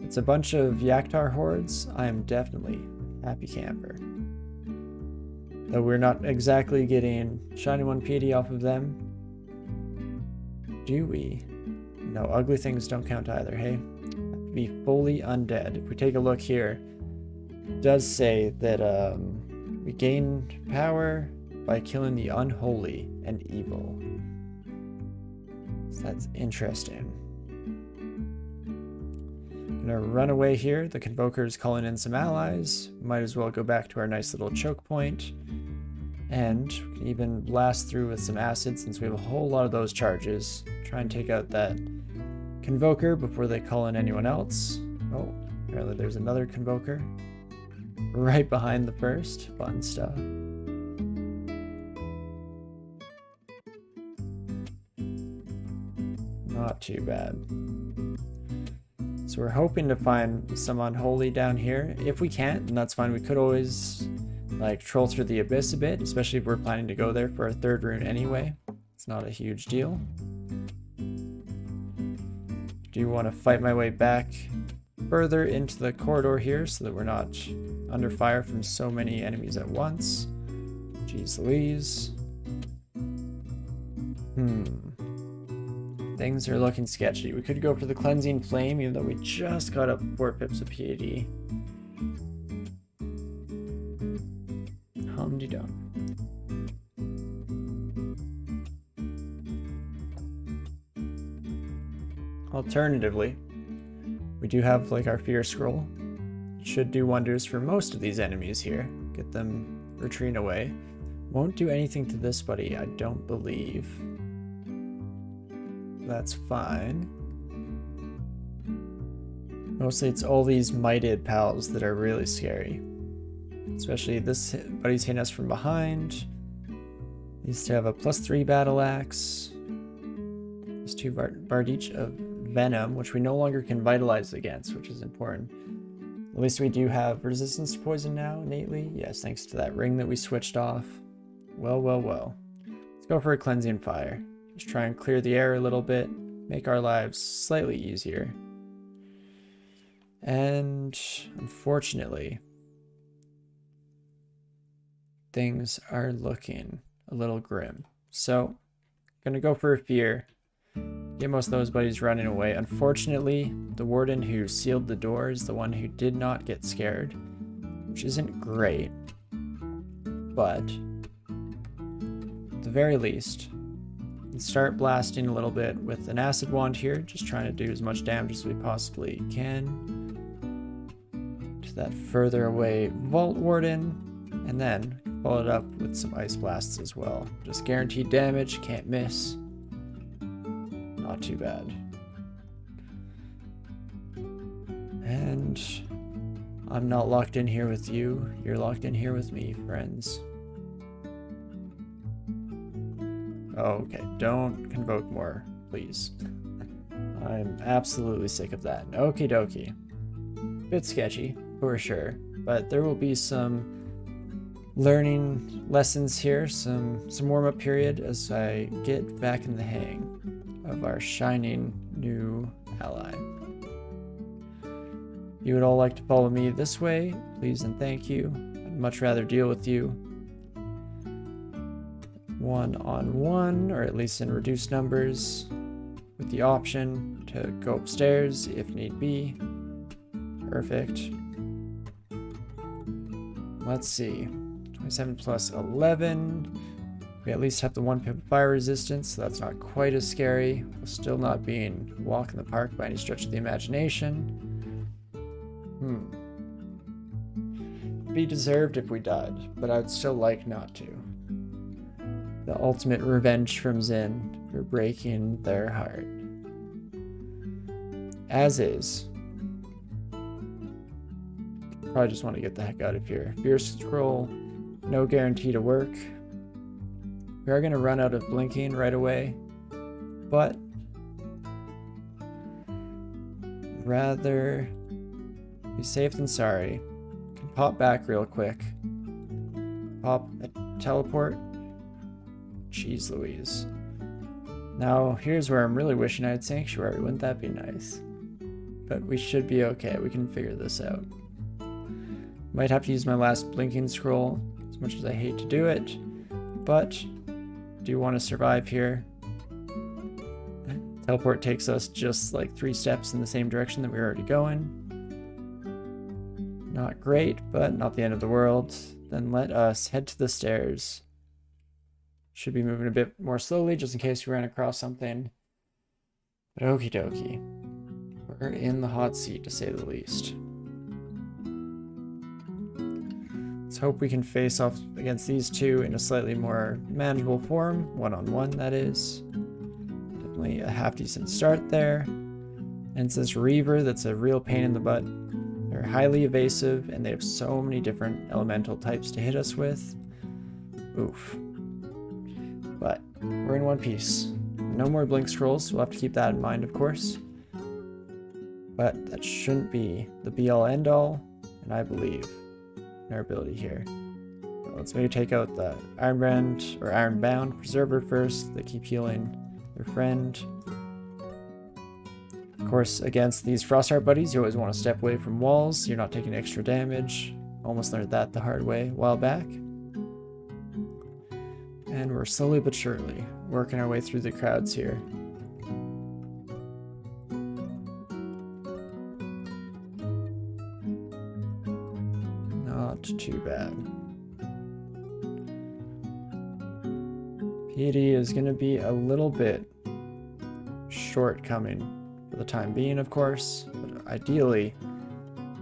it's a bunch of Yaktar hordes, I am definitely happy camper. Though we're not exactly getting Shining One piety off of them. Do we? No, ugly things don't count either, hey? Have to be fully undead. If we take a look here, it does say that we gain power by killing the unholy and evil. So that's interesting. Gonna run away here. The Convoker's calling in some allies. Might as well go back to our nice little choke point. And we can even blast through with some acid since we have a whole lot of those charges. Try and take out that Convoker before they call in anyone else. Oh, apparently there's another Convoker right behind the first. Fun stuff. Not too bad. So we're hoping to find some unholy down here. If we can't, then that's fine. We could always like troll through the abyss a bit, especially if we're planning to go there for our third rune anyway. It's not a huge deal. Do you want to fight my way back further into the corridor here so that we're not under fire from so many enemies at once? Jeez Louise. Things are looking sketchy. We could go for the cleansing flame, even though we just got up 4 pips of piety. Hum-de-dum. Alternatively, we do have like our fear scroll. It should do wonders for most of these enemies here. Get them retreating away. Won't do anything to this buddy, I don't believe. That's fine. Mostly it's all these mighted pals that are really scary. Especially this buddy's hitting us from behind. Needs to have a +3 battle axe. There's 2 bard each of venom, which we no longer can vitalize against, which is important. At least we do have resistance to poison now, innately. Yes, thanks to that ring that we switched off. Well, well, well. Let's go for a cleansing fire. Just try and clear the air a little bit, make our lives slightly easier. And unfortunately, things are looking a little grim. So, gonna go for a fear. Get most of those buddies running away. Unfortunately, the warden who sealed the door is the one who did not get scared, which isn't great. But, at the very least, start blasting a little bit with an acid wand here, just trying to do as much damage as we possibly can to that further away vault warden, and then follow it up with some ice blasts as well. Just guaranteed damage, can't miss. Not too bad. And I'm not locked in here with you, you're locked in here with me, friends. Oh, okay, don't convoke more, please. I'm absolutely sick of that. Okie dokie. Bit sketchy, for sure, but there will be some learning lessons here, some warm-up period as I get back in the hang of our shining new ally. If you would all like to follow me this way, please and thank you. I'd much rather deal with you one-on-one, or at least in reduced numbers, with the option to go upstairs if need be. Perfect. Let's see. 27 plus 11. We at least have the 1 pip fire resistance, so that's not quite as scary. While still not being a walk in the park by any stretch of the imagination. Be deserved if we died, but I'd still like not to. The ultimate revenge from Zin for breaking their heart. As is. Probably just want to get the heck out of here. Fear scroll, no guarantee to work. We are going to run out of blinking right away, but rather be safe than sorry. Can pop back real quick. Pop a teleport. Jeez Louise. Now, here's where I'm really wishing I had Sanctuary. Wouldn't that be nice? but we should be okay. We can figure this out. Might have to use my last blinking scroll, as much as I hate to do it, but do want to survive here. Teleport takes us just like 3 steps in the same direction that we were already going. Not great, but not the end of the world. Then let us head to the stairs. Should be moving a bit more slowly just in case we ran across something. But okie dokie. We're in the hot seat, to say the least. Let's hope we can face off against these two in a slightly more manageable form. One-on-one, that is. Definitely a half-decent start there. And it's this Reaver that's a real pain in the butt. They're highly evasive, and they have so many different elemental types to hit us with. Oof. But we're in one piece. No more blink scrolls, so we'll have to keep that in mind, of course. But that shouldn't be the be-all end-all, and I believe in our ability here. So let's maybe take out the Ironbound or Ironbound Preserver first. They keep healing their friend. Of course, against these Frostheart buddies, you always want to step away from walls so you're not taking extra damage. Almost learned that the hard way a while back. And we're slowly but surely working our way through the crowds here. Not too bad. PD is going to be a little bit shortcoming for the time being, of course, but ideally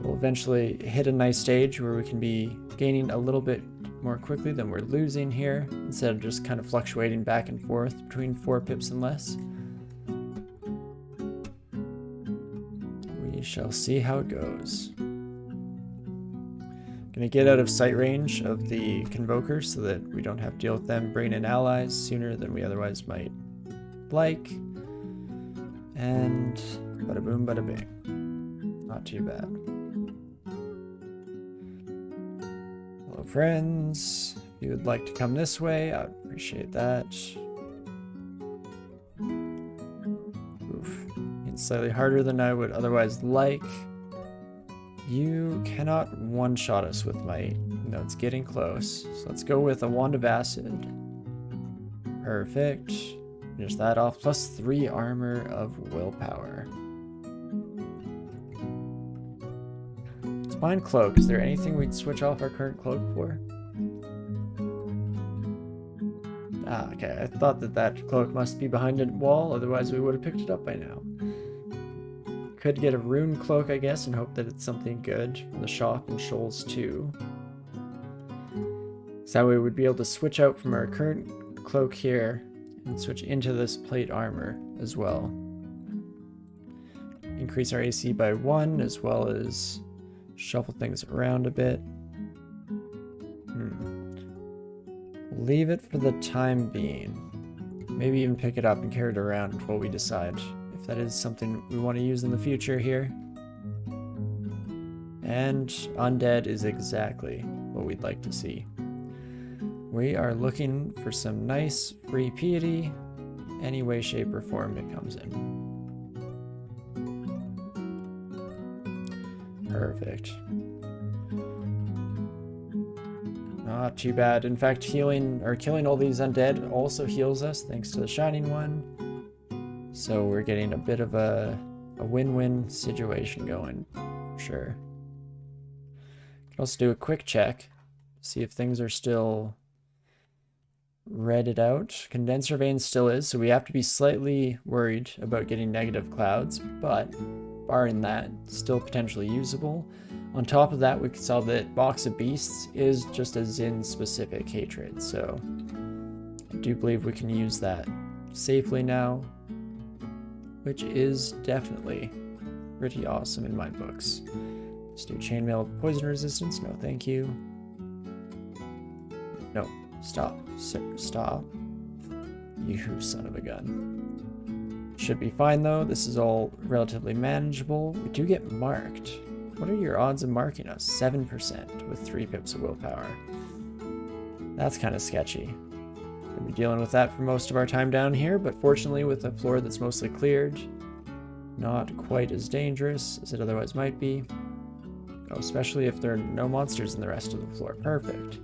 we'll eventually hit a nice stage where we can be gaining a little bit more quickly than we're losing here, instead of just kind of fluctuating back and forth between 4 pips and less. We shall see how it goes. Gonna get out of sight range of the Convokers so that we don't have to deal with them bringing in allies sooner than we otherwise might like. And bada boom, bada bing. Not too bad. Hello, friends. If you would like to come this way, I would appreciate that. Oof. It's slightly harder than I would otherwise like. You cannot one-shot us with might. No, it's getting close. So let's go with a Wand of Acid. Perfect. Finish that off. Plus 3 armor of willpower. Let's find Cloak. Is there anything we'd switch off our current Cloak for? Ah, okay. I thought that Cloak must be behind a wall, otherwise we would have picked it up by now. Could get a Rune Cloak, I guess, and hope that it's something good from the shop in Shoals 2. So that way we'd be able to switch out from our current Cloak here and switch into this plate armor as well. Increase our AC by 1, as well as shuffle things around a bit. Leave it for the time being. Maybe even pick it up and carry it around until we decide if that is something we want to use in the future here. And Undead is exactly what we'd like to see. We are looking for some nice free piety, any way, shape, or form it comes in. Perfect. Not too bad. In fact, healing or killing all these undead also heals us thanks to the Shining One. So we're getting a bit of a win-win situation going, for sure. Can also do a quick check, see if things are still redded out. Condenser Vein still is, so we have to be slightly worried about getting negative clouds, but barring that, still potentially usable. On top of that, we saw that Box of Beasts is just a Zin-specific hatred, so I do believe we can use that safely now, which is definitely pretty awesome in my books. Let's do Chainmail of Poison Resistance. No, thank you. No, stop. Stop. You son of a gun. Should be fine though. This is all relatively manageable. We do get marked. What are your odds of marking us? 7% with 3 pips of willpower. That's kind of sketchy. Gonna be dealing with that for most of our time down here, but fortunately with a floor that's mostly cleared, Not quite as dangerous as it otherwise might be. Oh, especially if there are no monsters in the rest of the floor. Perfect.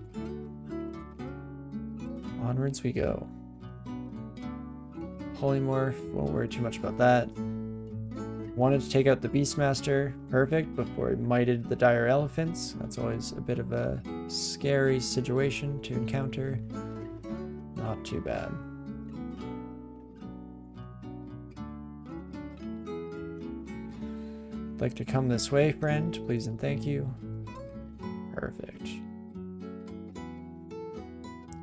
Onwards we go. Polymorph, won't worry too much about that. Wanted to take out the Beastmaster, perfect, before he mited the dire elephants. That's always a bit of a scary situation to encounter. Not too bad. Like to come this way, friend, please and thank you. Perfect.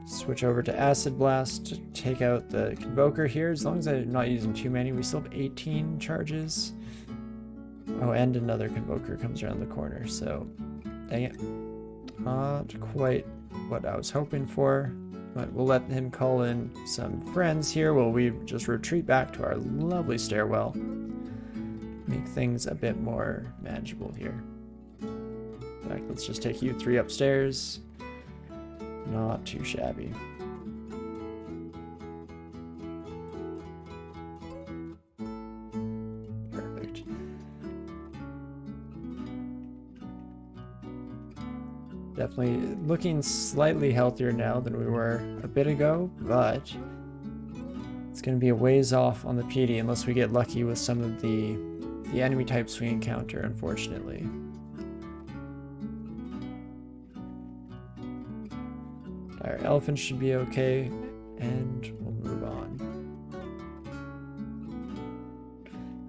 Switch over to Acid Blast to take out the Convoker here. As long as I'm not using too many, we still have 18 charges. Oh, and another Convoker comes around the corner, so dang it. Not quite what I was hoping for, but we'll let him call in some friends here while we just retreat back to our lovely stairwell. Make things a bit more manageable here. In fact, let's just take you 3 upstairs. Not too shabby. Perfect. Definitely looking slightly healthier now than we were a bit ago, but it's going to be a ways off on the PD unless we get lucky with some of the enemy types we encounter, unfortunately. Our elephant should be okay, and we'll move on.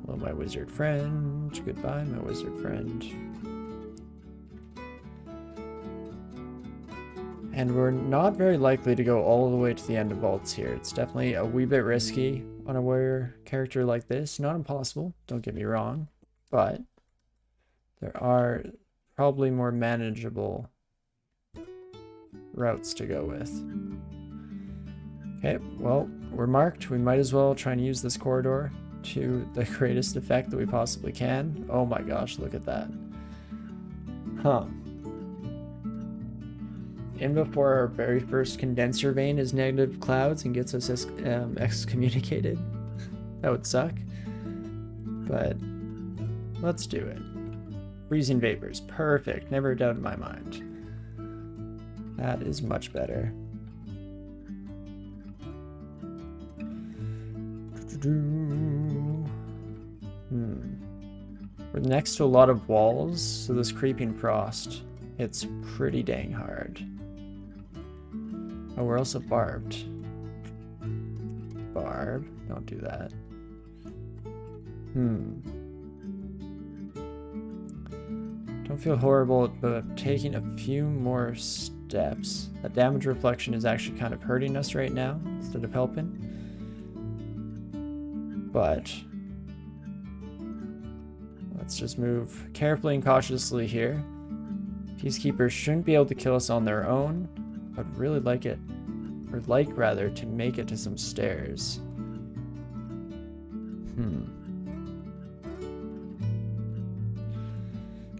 Hello, my wizard friend. Goodbye, my wizard friend. And we're not very likely to go all the way to the end of vaults here. It's definitely a wee bit risky on a warrior character like this. Not impossible, don't get me wrong, but there are probably more manageable routes to go with. Okay, well, we're marked. We might as well try and use this corridor to the greatest effect that we possibly can. Oh my gosh, look at that. Huh. In before our very first condenser vein is negative clouds and gets us excommunicated. That would suck. But let's do it. Freezing vapors. Perfect. Never a doubt in my mind. That is much better. We're next to a lot of walls, so this creeping frost hits pretty dang hard. Oh, we're also barbed. Barb, don't do that. Don't feel horrible about taking a few more steps. That damage reflection is actually kind of hurting us right now instead of helping. But let's just move carefully and cautiously here. Peacekeepers shouldn't be able to kill us on their own, but really like it, or like rather, to make it to some stairs.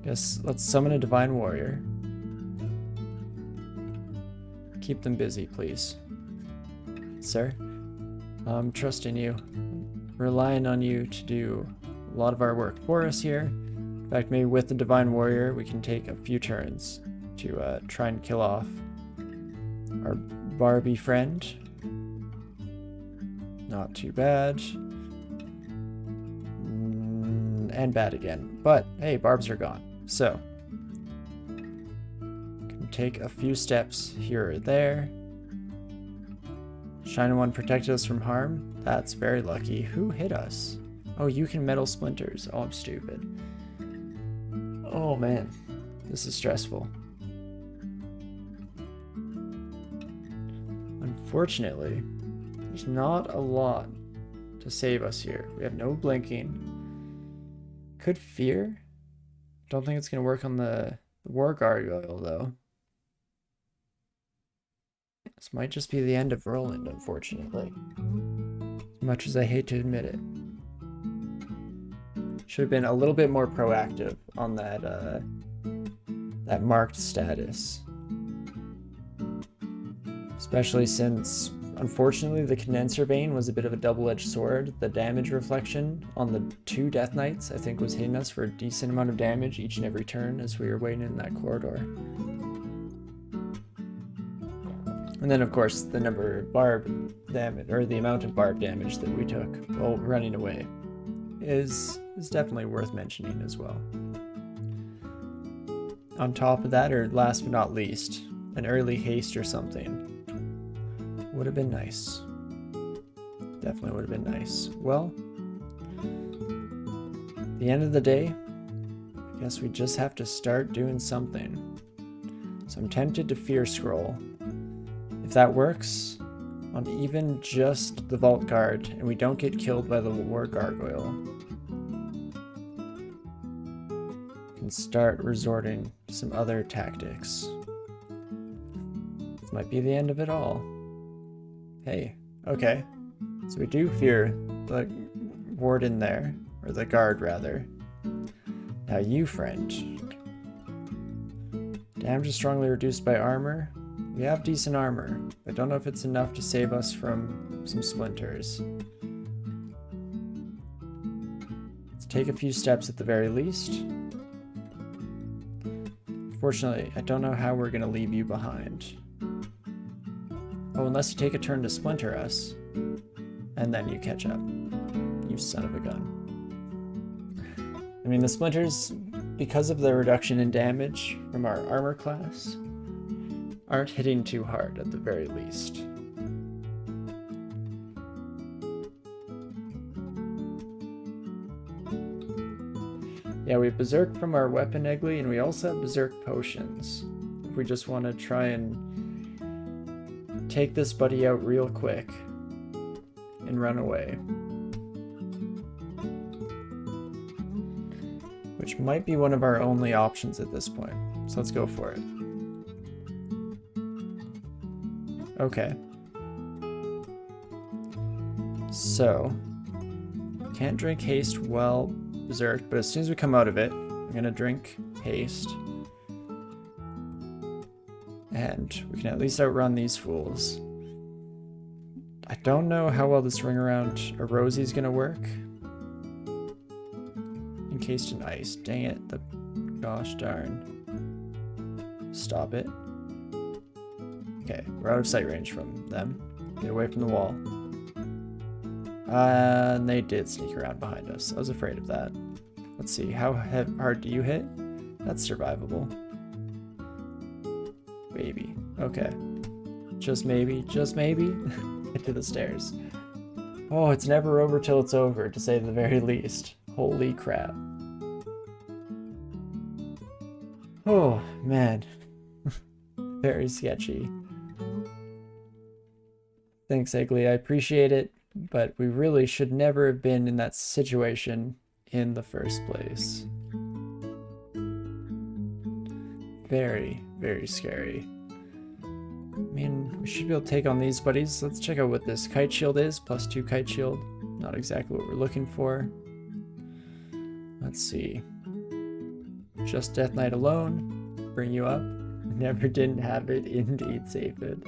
Guess let's summon a divine warrior. Keep them busy, please. Sir, I'm trusting you. Relying on you to do a lot of our work for us here. In fact, maybe with the divine warrior, we can take a few turns to try and kill off our Barbie friend. Not too bad. And bad again. But hey, barbs are gone. So, can take a few steps here or there. Shining One protected us from harm. That's very lucky. Who hit us? Oh, you can metal splinters. Oh, I'm stupid. Oh man, this is stressful. Unfortunately, there's not a lot to save us here. We have no blinking. Could fear? Don't think it's going to work on the war gargoyle, though. This might just be the end of Roland, unfortunately. As much as I hate to admit it. Should have been a little bit more proactive on that, that marked status. Especially since Unfortunately, the Condenser Vein was a bit of a double-edged sword. The damage reflection on the 2 Death Knights, I think, was hitting us for a decent amount of damage each and every turn as we were waiting in that corridor. And then, of course, the number of barb damage, or the amount of barb damage that we took while running away is definitely worth mentioning as well. On top of that, or last but not least, an early haste or something would have been nice. Definitely would have been nice. Well, at the end of the day, I guess we just have to start doing something. So I'm tempted to Fear Scroll. If that works, on even just the Vault Guard, and we don't get killed by the War Gargoyle, we can start resorting to some other tactics. This might be the end of it all. Hey, okay. So we do fear the warden there, or the guard rather. Now you, friend. Damage is strongly reduced by armor. We have decent armor. I don't know if it's enough to save us from some splinters. Let's take a few steps at the very least. Fortunately, I don't know how we're going to leave you behind. Oh, unless you take a turn to splinter us, and then you catch up. You son of a gun. I mean, the splinters, because of the reduction in damage from our armor class, aren't hitting too hard at the very least. Yeah, we have Berserk from our weapon Eggly, and we also have Berserk potions. If we just want to try and take this buddy out real quick and run away. Which might be one of our only options at this point. So let's go for it. Okay. So, can't drink haste while Berserk, but as soon as we come out of it, I'm gonna drink haste. And we can at least outrun these fools. I don't know how well this ring around a Rosie's gonna work. Encased in ice. Dang it, the gosh darn. Stop it. Okay, we're out of sight range from them. Get away from the wall. And they did sneak around behind us. I was afraid of that. Let's see, how hard do you hit? That's survivable. Maybe. Okay. Just maybe. Get to the stairs. Oh, it's never over till it's over, to say the very least. Holy crap. Oh, man. Very sketchy. Thanks, Eggly. I appreciate it, but we really should never have been in that situation in the first place. Very, very scary. I mean, we should be able to take on these buddies. Let's check out what this kite shield is. +2 kite shield. Not exactly what we're looking for. Let's see. Just Death Knight alone. Bring you up. Never didn't have it. Indeed, Safed.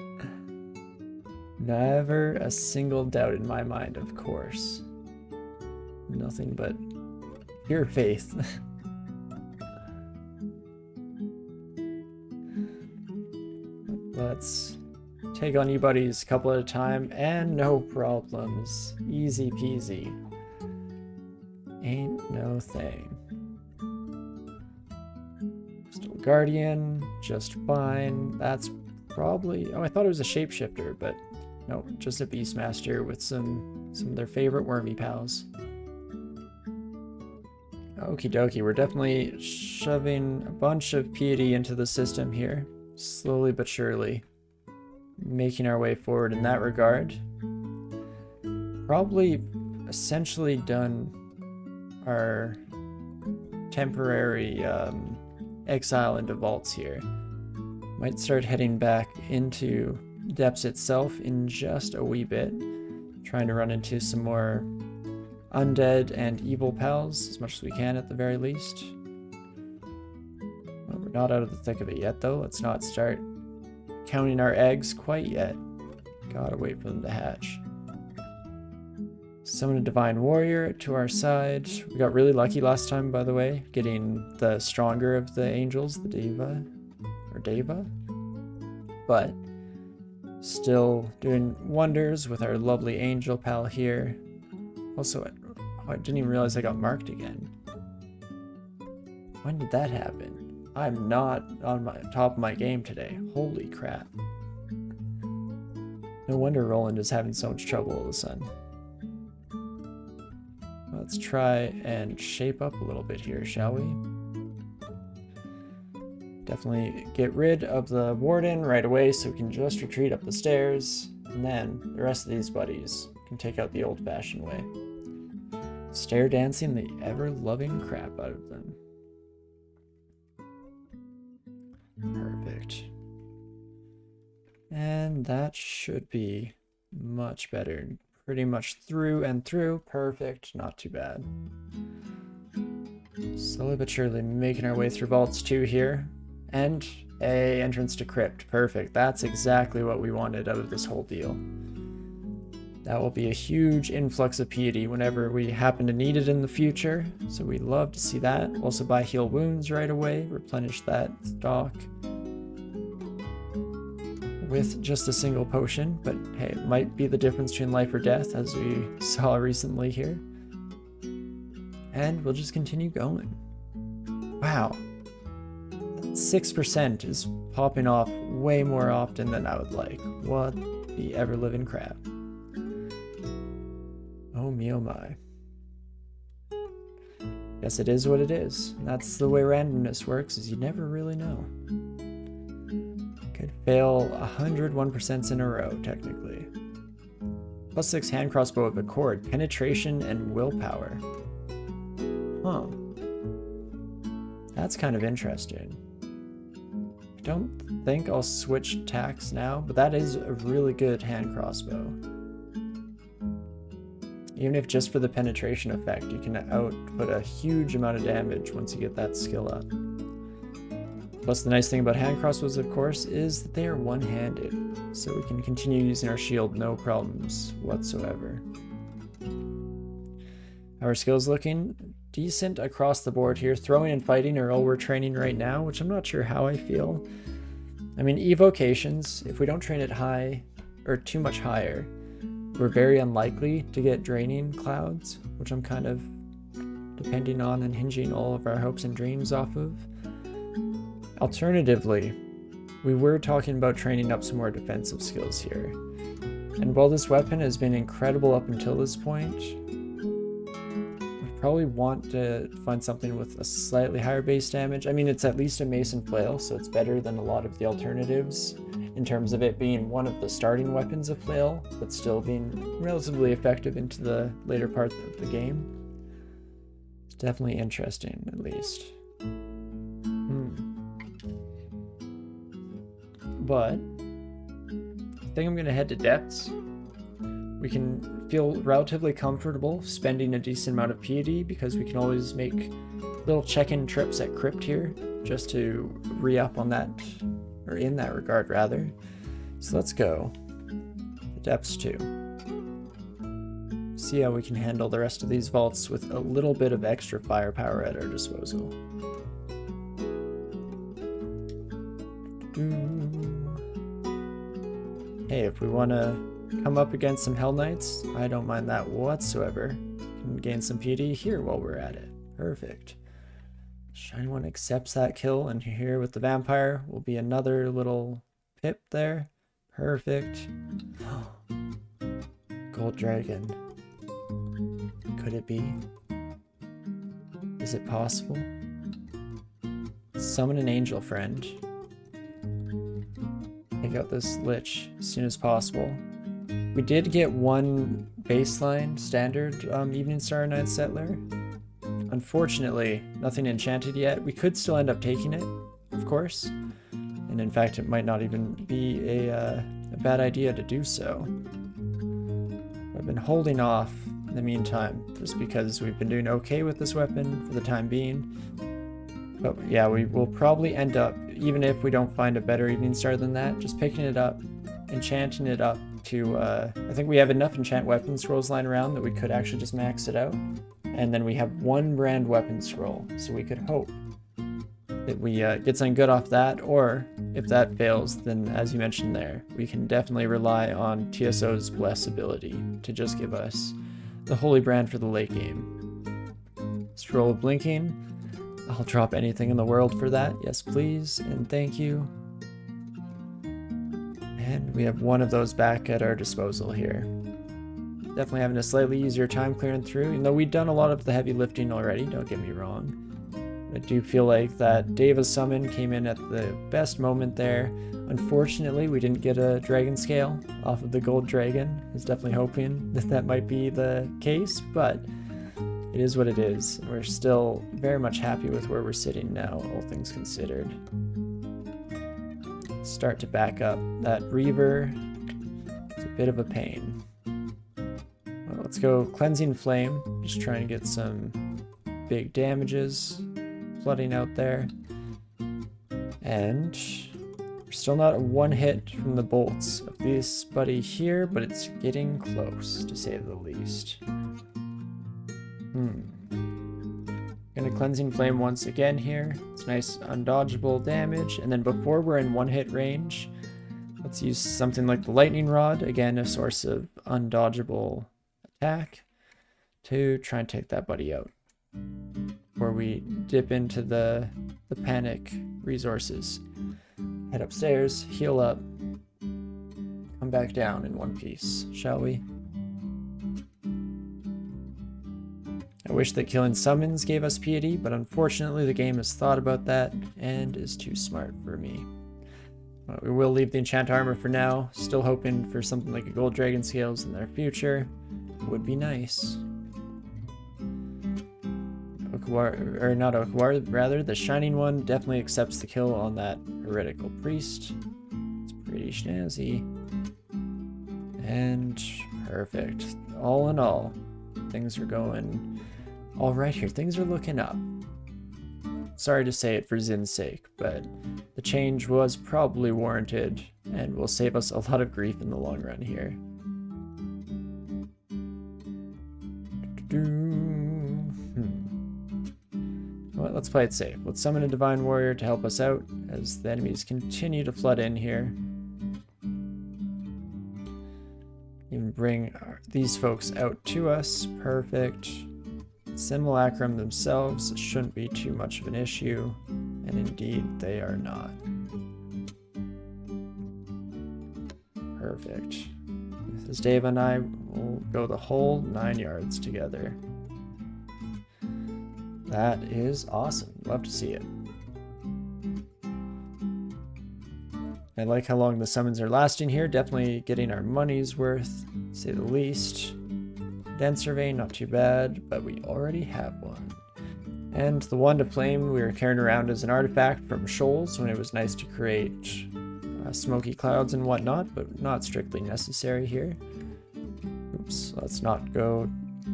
Never a single doubt in my mind, of course. Nothing but pure faith. Let's take on you buddies a couple at a time, and no problems. Easy peasy. Ain't no thing. Still Guardian, just fine. That's probably... Oh, I thought it was a shapeshifter, but no, just a Beastmaster with some of their favorite wormy pals. Okie dokie, we're definitely shoving a bunch of piety into the system here. Slowly but surely. Making our way forward in that regard. Probably essentially done our temporary exile into vaults here. Might start heading back into depths itself in just a wee bit. Trying to run into some more undead and evil pals as much as we can at the very least. Well, we're not out of the thick of it yet though. Let's not start counting our eggs quite yet. Gotta wait for them to hatch. Summon a divine warrior to our side. We got really lucky last time, by the way, getting the stronger of the angels, the Deva, or Deva. But still doing wonders with our lovely angel pal here. Also, I didn't even realize I got marked again. When did that happen? I'm not on my top of my game today. Holy crap. No wonder Roland is having so much trouble all of a sudden. Let's try and shape up a little bit here, shall we? Definitely get rid of the warden right away so we can just retreat up the stairs. And then the rest of these buddies can take out the old-fashioned way. Stair dancing the ever-loving crap out of them. Perfect. And that should be much better. Pretty much through and through. Perfect. Not too bad. Slowly but surely making our way through Vaults 2 here. And a entrance to Crypt. Perfect. That's exactly what we wanted out of this whole deal. That will be a huge influx of piety whenever we happen to need it in the future. So we love to see that. Also buy heal wounds right away. Replenish that stock with just a single potion. But hey, it might be the difference between life or death, as we saw recently here. And we'll just continue going. Wow. 6% is popping off way more often than I would like. What the ever-living crap. Oh me, oh my. Guess it is what it is. That's the way randomness works, is you never really know. Could fail 101% in a row, technically. +6 hand crossbow of accord, penetration, and willpower. Huh. That's kind of interesting. I don't think I'll switch tacks now, but that is a really good hand crossbow. Even if just for the penetration effect, you can output a huge amount of damage once you get that skill up. Plus, the nice thing about hand crossbows, of course, is that they are one-handed, so we can continue using our shield no problems whatsoever. Our skills looking decent across the board here. Throwing and fighting are all we're training right now, which I'm not sure how I feel. I mean, evocations, if we don't train it high, or too much higher, we're very unlikely to get draining clouds, which I'm kind of depending on and hinging all of our hopes and dreams off of. Alternatively, we were talking about training up some more defensive skills here. And while this weapon has been incredible up until this point, we probably want to find something with a slightly higher base damage. I mean, it's at least a mace and flail, so it's better than a lot of the alternatives in terms of it being one of the starting weapons of flail, but still being relatively effective into the later part of the game. It's definitely interesting, at least. But I think I'm going to head to depths. We can feel relatively comfortable spending a decent amount of piety because we can always make little check-in trips at Crypt here just to re-up on that, or in that regard rather. So let's go. The depths too. See how we can handle the rest of these vaults with a little bit of extra firepower at our disposal. Hey, if we want to come up against some Hell Knights, I don't mind that whatsoever. Can gain some piety here while we're at it. Perfect. Shiny One accepts that kill, and here with the vampire will be another little pip there. Perfect. Gold Dragon. Could it be? Is it possible? Summon an angel friend. Take out this Lich as soon as possible. We did get one baseline standard Evening Star Night Settler. Unfortunately, nothing enchanted yet. We could still end up taking it, of course. And in fact, it might not even be a bad idea to do so. I've been holding off in the meantime, just because we've been doing okay with this weapon for the time being. But yeah, we will probably end up, even if we don't find a better Evening Star than that, just picking it up, enchanting it up, to, I think we have enough enchant weapon scrolls lying around that we could actually just max it out. And then we have one brand weapon scroll, so we could hope that we get something good off that, or if that fails, then as you mentioned there, we can definitely rely on TSO's Bless ability to just give us the holy brand for the late game. Scroll of Blinking. I'll drop anything in the world for that. Yes, please, and thank you. And we have one of those back at our disposal here. Definitely having a slightly easier time clearing through, even though we've done a lot of the heavy lifting already, don't get me wrong. I do feel like that Deva summon came in at the best moment there. Unfortunately, we didn't get a dragon scale off of the gold dragon. I was definitely hoping that that might be the case, but it is what it is. We're still very much happy with where we're sitting now, all things considered. Start to back up. That Reaver is a bit of a pain. Well, let's go Cleansing Flame. Just trying to get some big damages flooding out there. And we're still not a one hit from the bolts of this buddy here, but it's getting close, to say the least. Gonna Cleansing Flame once again here. It's nice undodgeable damage. And then before we're in one hit range, let's use something like the Lightning Rod, again a source of undodgeable attack, to try and take that buddy out before we dip into the panic resources. Head upstairs, heal up, come back down in one piece, shall we? I wish that killing summons gave us piety, but unfortunately the game has thought about that and is too smart for me. We will leave the enchant armor for now, still hoping for something like a gold dragon scales in their future. Would be nice. Or not Okwar, rather, the Shining One definitely accepts the kill on that heretical priest. It's pretty snazzy. And perfect. All in all, things are going all right here. Things are looking up. Sorry to say it for Zin's sake, but the change was probably warranted and will save us a lot of grief in the long run here. Well, let's play it safe. Let's summon a Divine Warrior to help us out as the enemies continue to flood in here. Even bring these folks out to us. Perfect. Simulacrum themselves shouldn't be too much of an issue, and indeed they are not. Perfect. As Dave and I will go the whole 9 yards together. That is awesome. Love to see it. I like how long the summons are lasting here. Definitely getting our money's worth, to say the least. Dense Survey, not too bad, but we already have one. And the Wand of Flame we were carrying around as an artifact from Shoals when it was nice to create smoky clouds and whatnot, but not strictly necessary here. Oops, let's not go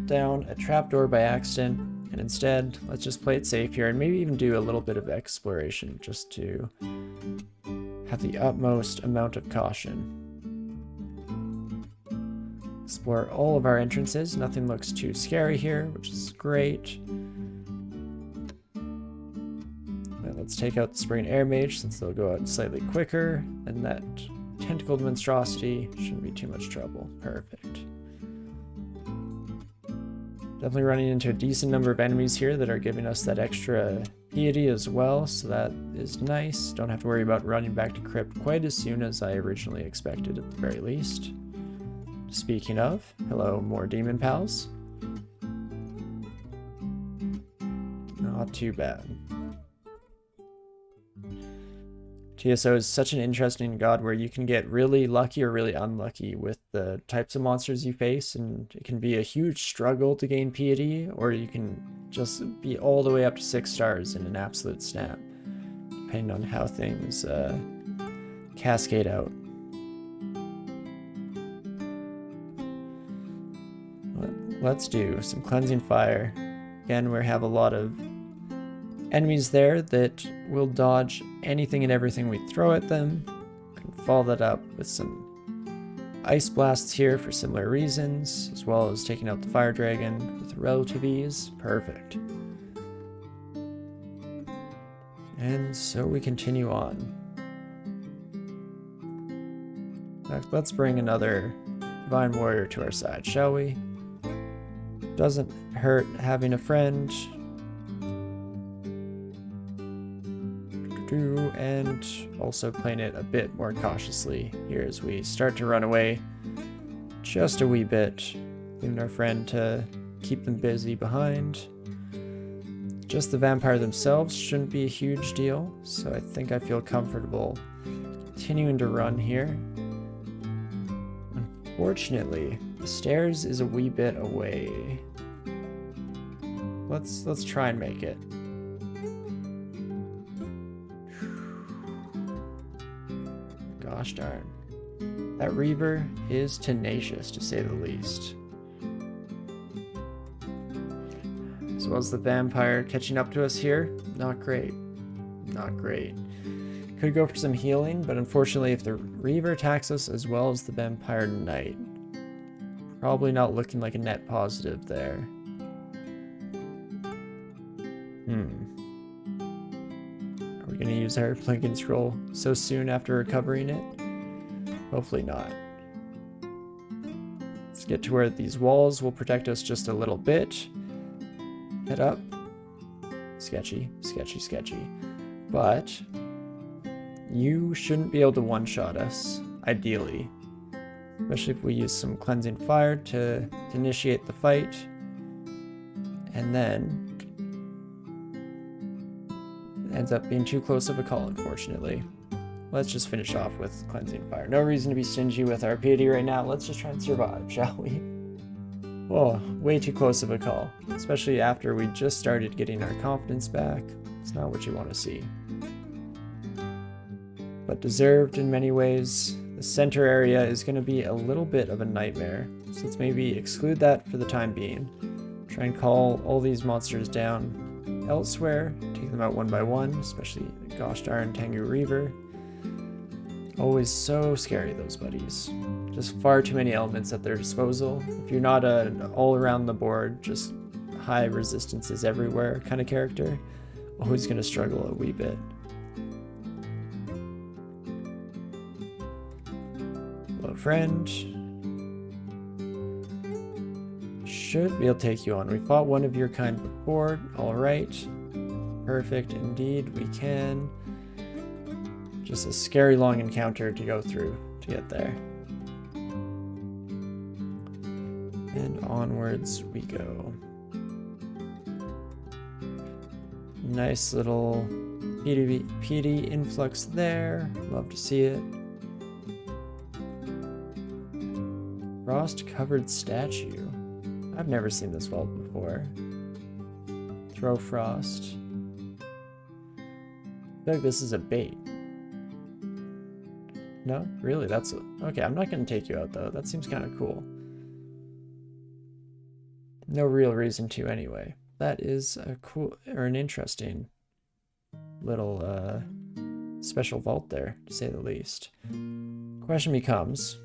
down a trapdoor by accident. And instead, let's just play it safe here and maybe even do a little bit of exploration just to have the utmost amount of caution. Explore all of our entrances. Nothing looks too scary here, which is great. And let's take out the Spring Air Mage since they'll go out slightly quicker, and that Tentacled Monstrosity shouldn't be too much trouble. Perfect. Definitely running into a decent number of enemies here that are giving us that extra piety as well, so that is nice. Don't have to worry about running back to Crypt quite as soon as I originally expected at the very least. Speaking of, hello more demon pals. Not too bad. TSO is such an interesting god where you can get really lucky or really unlucky with the types of monsters you face, and it can be a huge struggle to gain piety, or you can just be all the way up to 6 stars in an absolute snap, depending on how things cascade out. Let's do some Cleansing Fire. Again, we have a lot of enemies there that will dodge anything and everything we throw at them. Can follow that up with some ice blasts here for similar reasons, as well as taking out the fire dragon with relative ease. Perfect. And so we continue on. Let's bring another Divine Warrior to our side, shall we? Doesn't hurt having a friend. And also playing it a bit more cautiously here as we start to run away just a wee bit, leaving our friend to keep them busy behind. Just the vampire themselves shouldn't be a huge deal, so I think I feel comfortable continuing to run here. Unfortunately, the stairs is a wee bit away. Let's try and make it. Gosh darn. That Reaver is tenacious, to say the least. As well as the vampire catching up to us here. Not great. Not great. Could go for some healing, but unfortunately if the Reaver attacks us as well as the Vampire Knight, probably not looking like a net positive there. Are we going to use our Blinking Scroll so soon after recovering it? Hopefully not. Let's get to where these walls will protect us just a little bit. Head up. Sketchy, sketchy, sketchy. But you shouldn't be able to one-shot us, ideally. Especially if we use some Cleansing Fire to initiate the fight. And then it ends up being too close of a call, unfortunately. Let's just finish off with Cleansing Fire. No reason to be stingy with our piety right now. Let's just try and survive, shall we? Oh, way too close of a call. Especially after we just started getting our confidence back. It's not what you want to see. But deserved in many ways. The center area is going to be a little bit of a nightmare. So let's maybe exclude that for the time being. Try and call all these monsters down elsewhere. Take them out one by one, especially the gosh darn Tengu Reaver. Always so scary, those buddies. Just far too many elements at their disposal. If you're not an all around the board, just high resistances everywhere kind of character, always going to struggle a wee bit. Hello, friend. Should be able to take you on. We fought one of your kind before. Alright. Perfect indeed, we can. Just a scary long encounter to go through to get there. And onwards we go. Nice little PD influx there. Love to see it. Frost-covered statue. I've never seen this vault before. Throw frost. I feel like this is a bait. No? Really? That's... Okay, I'm not going to take you out, though. That seems kind of cool. No real reason to, anyway. That is a cool... or an interesting little, special vault there, to say the least. Question becomes...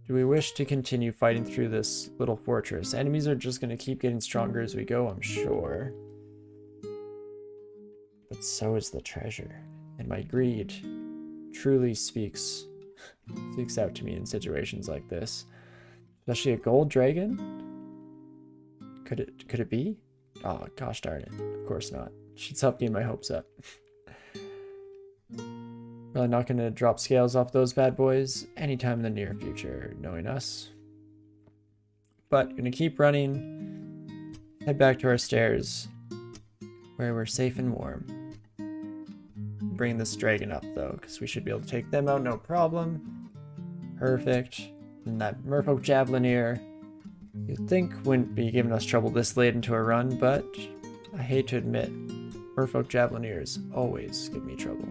do we wish to continue fighting through this little fortress? Enemies are just going to keep getting stronger as we go, I'm sure. But so is the treasure. And my greed truly speaks out to me in situations like this. Especially a gold dragon? Could it be? Oh, gosh darn it. Of course not. She's helped getting my hopes up. Really not going to drop scales off those bad boys anytime in the near future, knowing us. But going to keep running, head back to our stairs, where we're safe and warm. Bring this dragon up, though, because we should be able to take them out, no problem. Perfect. And that merfolk javelineer, you'd think wouldn't be giving us trouble this late into a run, but I hate to admit, merfolk javelineers always give me trouble.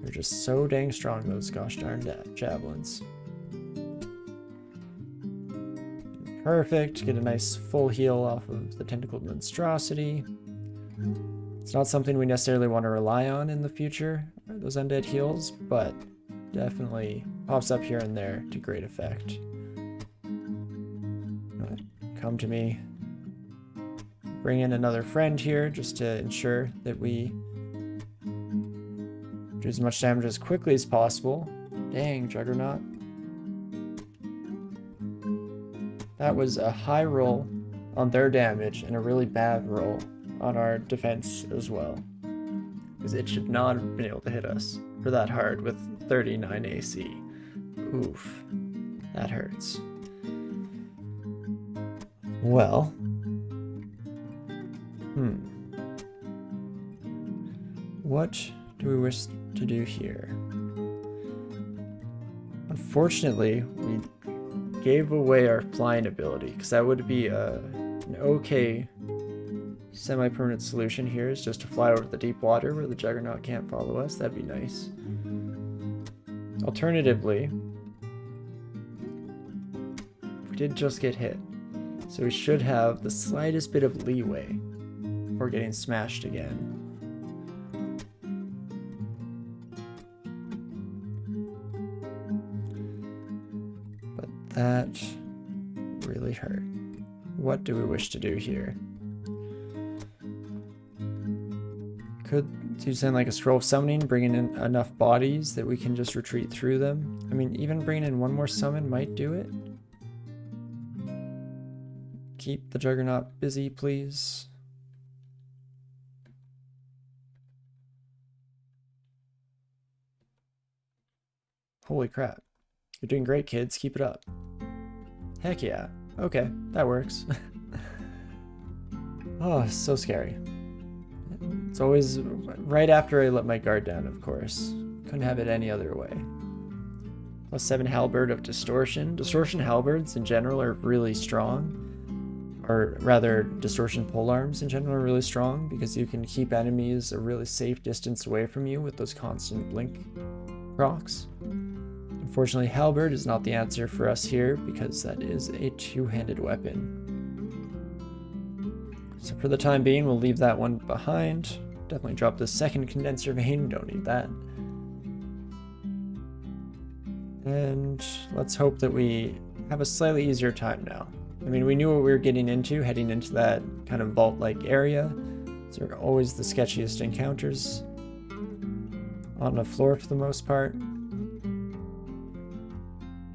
They're just so dang strong, those gosh darn javelins. Perfect. Get a nice full heal off of the tentacled monstrosity. It's not something we necessarily want to rely on in the future, those undead heals, but definitely pops up here and there to great effect. Come to me. Bring in another friend here just to ensure that we do as much damage as quickly as possible. Dang, Juggernaut. That was a high roll on their damage and a really bad roll on our defense as well. Because it should not have been able to hit us for that hard with 39 AC. Oof. That hurts. Well. What do we wish to do here? Unfortunately, we gave away our flying ability, because that would be an okay semi-permanent solution here, is just to fly over the deep water where the Juggernaut can't follow us. That'd be nice. Alternatively, we did just get hit, so we should have the slightest bit of leeway before getting smashed again. But that really hurt. What do we wish to do here? Could do something like a scroll of summoning, bringing in enough bodies that we can just retreat through them. I mean, even bringing in one more summon might do it. Keep the Juggernaut busy, please. Holy crap. You're doing great, kids. Keep it up. Heck yeah. Okay, that works. Oh, so scary. It's always right after I let my guard down, of course. Couldn't have it any other way. +7 halberd of distortion. Distortion halberds in general are really strong. Or rather, distortion polearms in general are really strong because you can keep enemies a really safe distance away from you with those constant blink procs. Unfortunately, halberd is not the answer for us here because that is a two-handed weapon. So for the time being, we'll leave that one behind. Definitely drop the second condenser vein, don't need that. And let's hope that we have a slightly easier time now. I mean, we knew what we were getting into, heading into that kind of vault-like area. So they're always the sketchiest encounters on the floor for the most part.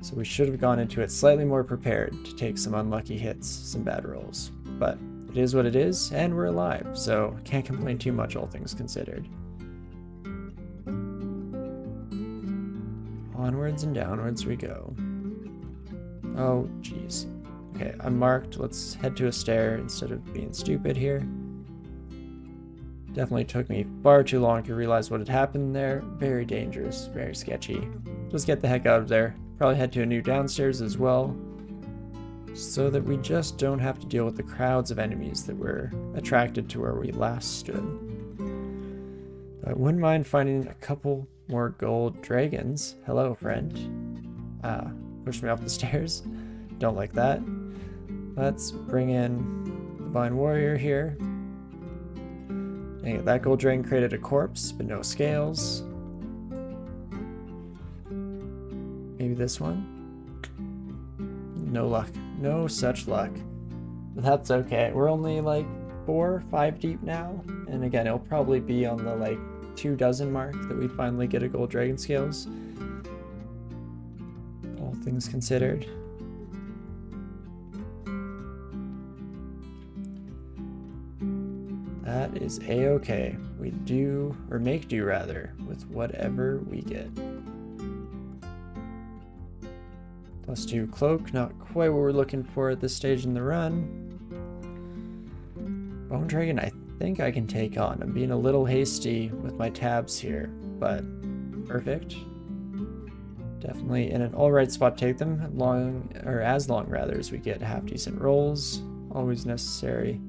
So we should have gone into it slightly more prepared to take some unlucky hits, some bad rolls. But it is what it is, and we're alive, so can't complain too much, all things considered. Onwards and downwards we go. Oh, jeez. Okay, I'm marked. Let's head to a stair instead of being stupid here. Definitely took me far too long to realize what had happened there. Very dangerous, very sketchy. Just get the heck out of there. Probably head to a new downstairs as well, so that we just don't have to deal with the crowds of enemies that were attracted to where we last stood. I wouldn't mind finding a couple more gold dragons. Hello, friend. Ah, push me off the stairs. Don't like that. Let's bring in Divine Warrior here. Dang it, that gold dragon created a corpse, but no scales. Maybe this one? No luck. No such luck. But that's okay. We're only like 4 or 5 deep now. And again, it'll probably be on the like 24 mark that we finally get a gold dragon scales. All things considered. That is a-okay. We do, or make do rather, with whatever we get. +2 cloak, not quite what we're looking for at this stage in the run. Bone Dragon, I think I can take on. I'm being a little hasty with my tabs here, but perfect. Definitely in an alright spot to take them, as long rather, as we get half decent rolls. Always necessary.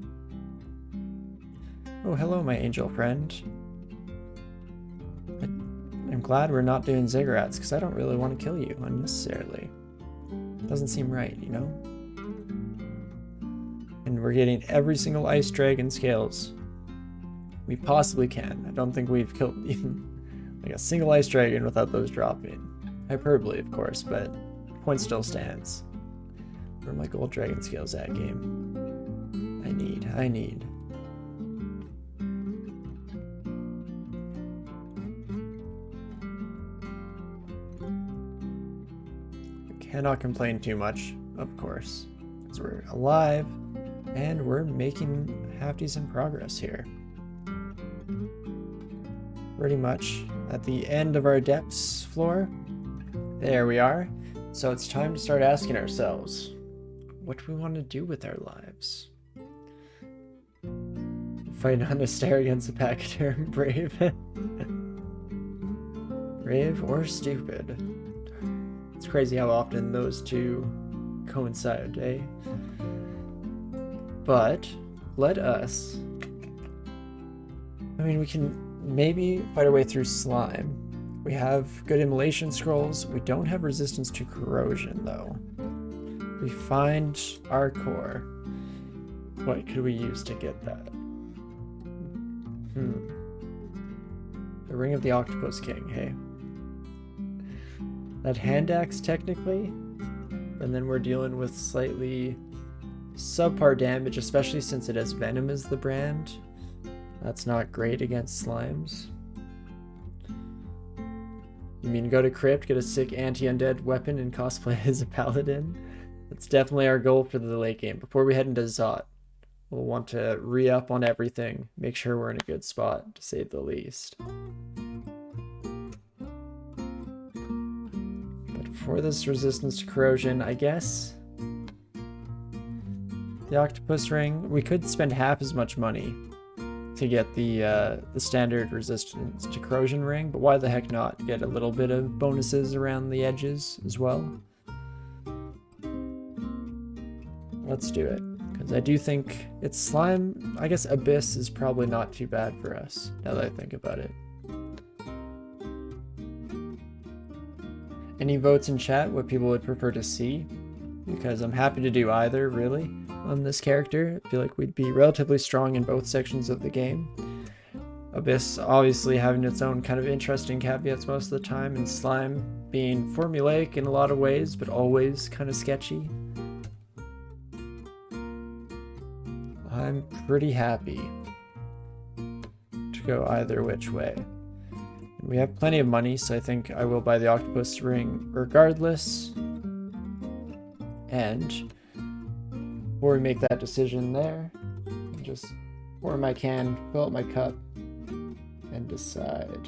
Oh, hello, my angel friend. I'm glad we're not doing ziggurats, because I don't really want to kill you unnecessarily. Doesn't seem right, you know? And we're getting every single ice dragon scales we possibly can. I don't think we've killed even like a single ice dragon without those dropping. Hyperbole, of course, but point still stands. Where are my gold dragon scales at, game? I need. Cannot complain too much, of course, because we're alive and we're making half decent progress here. Pretty much at the end of our depths floor. There we are. So it's time to start asking ourselves, what do we want to do with our lives? Fight on a stare against a pachyderm, brave. Brave or stupid. It's crazy how often those two coincide, eh? But let us... I mean, we can maybe fight our way through slime. We have good immolation scrolls. We don't have resistance to corrosion, though. We find our core. What could we use to get that? The Ring of the Octopus King, hey? That hand axe, technically, and then we're dealing with slightly subpar damage, especially since it has Venom as the brand. That's not great against slimes. You mean go to Crypt, get a sick anti-undead weapon, and cosplay as a paladin? That's definitely our goal for the late game. Before we head into Zot, we'll want to re-up on everything, make sure we're in a good spot, to say the least. For this resistance to corrosion, I guess the octopus ring, we could spend half as much money to get the standard resistance to corrosion ring, but why the heck not get a little bit of bonuses around the edges as well? Let's do it, because I do think it's slime. I guess Abyss is probably not too bad for us, now that I think about it. Any votes in chat what people would prefer to see? Because I'm happy to do either, really, on this character. I feel like we'd be relatively strong in both sections of the game. Abyss obviously having its own kind of interesting caveats most of the time, and Slime being formulaic in a lot of ways, but always kind of sketchy. I'm pretty happy to go either which way. We have plenty of money, so I think I will buy the octopus ring regardless. And before we make that decision there, just pour my can, fill up my cup, and decide.